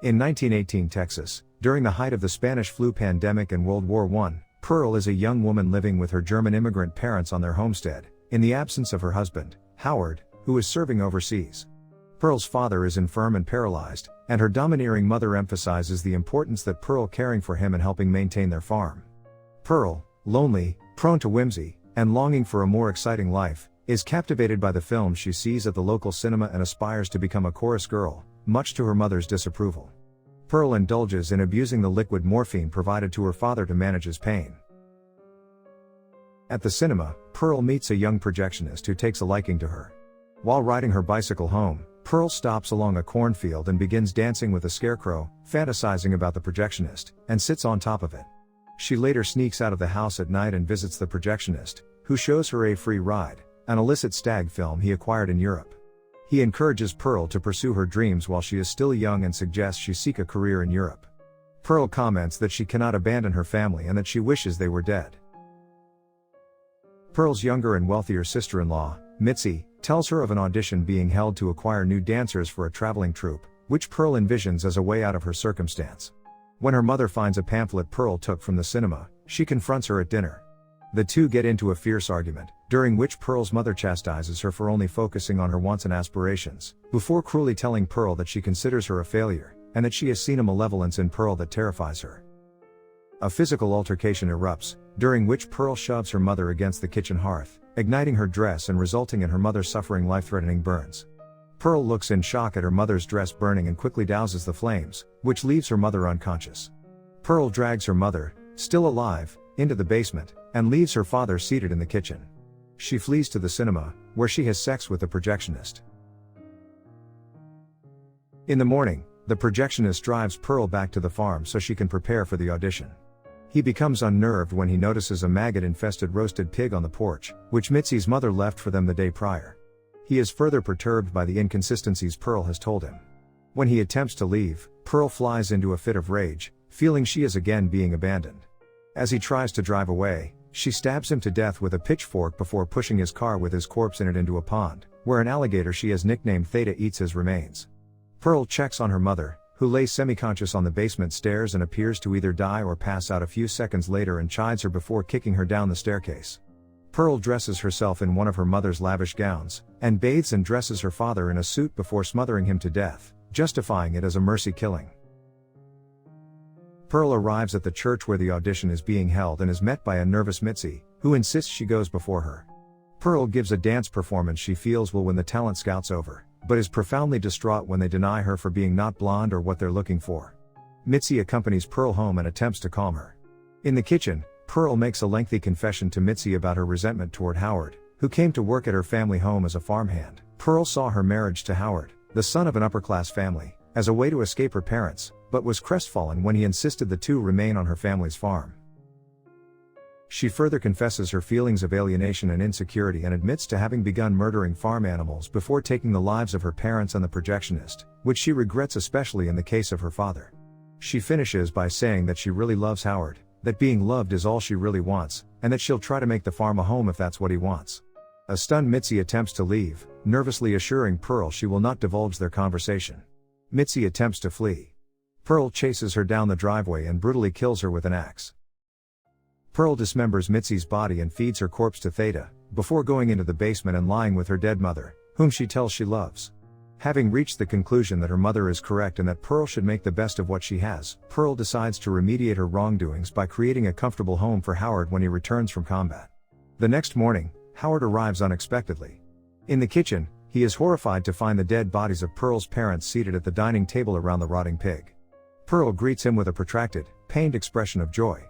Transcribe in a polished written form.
In 1918 Texas, during the height of the Spanish flu pandemic and World War I, Pearl is a young woman living with her German immigrant parents on their homestead, in the absence of her husband, Howard, who is serving overseas. Pearl's father is infirm and paralyzed, and her domineering mother emphasizes the importance that Pearl caring for him and helping maintain their farm. Pearl, lonely, prone to whimsy, and longing for a more exciting life, is captivated by the films she sees at the local cinema and aspires to become a chorus girl, much to her mother's disapproval. Pearl indulges in abusing the liquid morphine provided to her father to manage his pain. At the cinema, Pearl meets a young projectionist who takes a liking to her. While riding her bicycle home, Pearl stops along a cornfield and begins dancing with a scarecrow, fantasizing about the projectionist, and sits on top of it. She later sneaks out of the house at night and visits the projectionist, who shows her a free ride, an illicit stag film he acquired in Europe. He encourages Pearl to pursue her dreams while she is still young and suggests she seek a career in Europe. Pearl comments that she cannot abandon her family and that she wishes they were dead. Pearl's younger and wealthier sister-in-law, Mitzi, tells her of an audition being held to acquire new dancers for a traveling troupe, which Pearl envisions as a way out of her circumstance. When her mother finds a pamphlet Pearl took from the cinema, she confronts her at dinner. The two get into a fierce argument, during which Pearl's mother chastises her for only focusing on her wants and aspirations, before cruelly telling Pearl that she considers her a failure, and that she has seen a malevolence in Pearl that terrifies her. A physical altercation erupts, during which Pearl shoves her mother against the kitchen hearth, igniting her dress and resulting in her mother suffering life-threatening burns. Pearl looks in shock at her mother's dress burning and quickly douses the flames, which leaves her mother unconscious. Pearl drags her mother, still alive, into the basement, and leaves her father seated in the kitchen. She flees to the cinema, where she has sex with the projectionist. In the morning, the projectionist drives Pearl back to the farm so she can prepare for the audition. He becomes unnerved when he notices a maggot-infested roasted pig on the porch, which Mitzi's mother left for them the day prior. He is further perturbed by the inconsistencies Pearl has told him. When he attempts to leave, Pearl flies into a fit of rage, feeling she is again being abandoned. As he tries to drive away, she stabs him to death with a pitchfork before pushing his car with his corpse in it into a pond, where an alligator she has nicknamed Theta eats his remains. Pearl checks on her mother, who lays semi-conscious on the basement stairs and appears to either die or pass out a few seconds later, and chides her before kicking her down the staircase. Pearl dresses herself in one of her mother's lavish gowns, and bathes and dresses her father in a suit before smothering him to death, justifying it as a mercy killing. Pearl arrives at the church where the audition is being held and is met by a nervous Mitzi, who insists she goes before her. Pearl gives a dance performance she feels will win the talent scouts over, but is profoundly distraught when they deny her for being not blonde or what they're looking for. Mitzi accompanies Pearl home and attempts to calm her. In the kitchen, Pearl makes a lengthy confession to Mitzi about her resentment toward Howard, who came to work at her family home as a farmhand. Pearl saw her marriage to Howard, the son of an upper-class family, as a way to escape her parents, but was crestfallen when he insisted the two remain on her family's farm. She further confesses her feelings of alienation and insecurity and admits to having begun murdering farm animals before taking the lives of her parents and the projectionist, which she regrets especially in the case of her father. She finishes by saying that she really loves Howard, that being loved is all she really wants, and that she'll try to make the farm a home if that's what he wants. A stunned Mitzi attempts to leave, nervously assuring Pearl she will not divulge their conversation. Mitzi attempts to flee. Pearl chases her down the driveway and brutally kills her with an axe. Pearl dismembers Mitzi's body and feeds her corpse to Theta, before going into the basement and lying with her dead mother, whom she tells she loves. Having reached the conclusion that her mother is correct and that Pearl should make the best of what she has, Pearl decides to remediate her wrongdoings by creating a comfortable home for Howard when he returns from combat. The next morning, Howard arrives unexpectedly. In the kitchen, he is horrified to find the dead bodies of Pearl's parents seated at the dining table around the rotting pig. Pearl greets him with a protracted, pained expression of joy.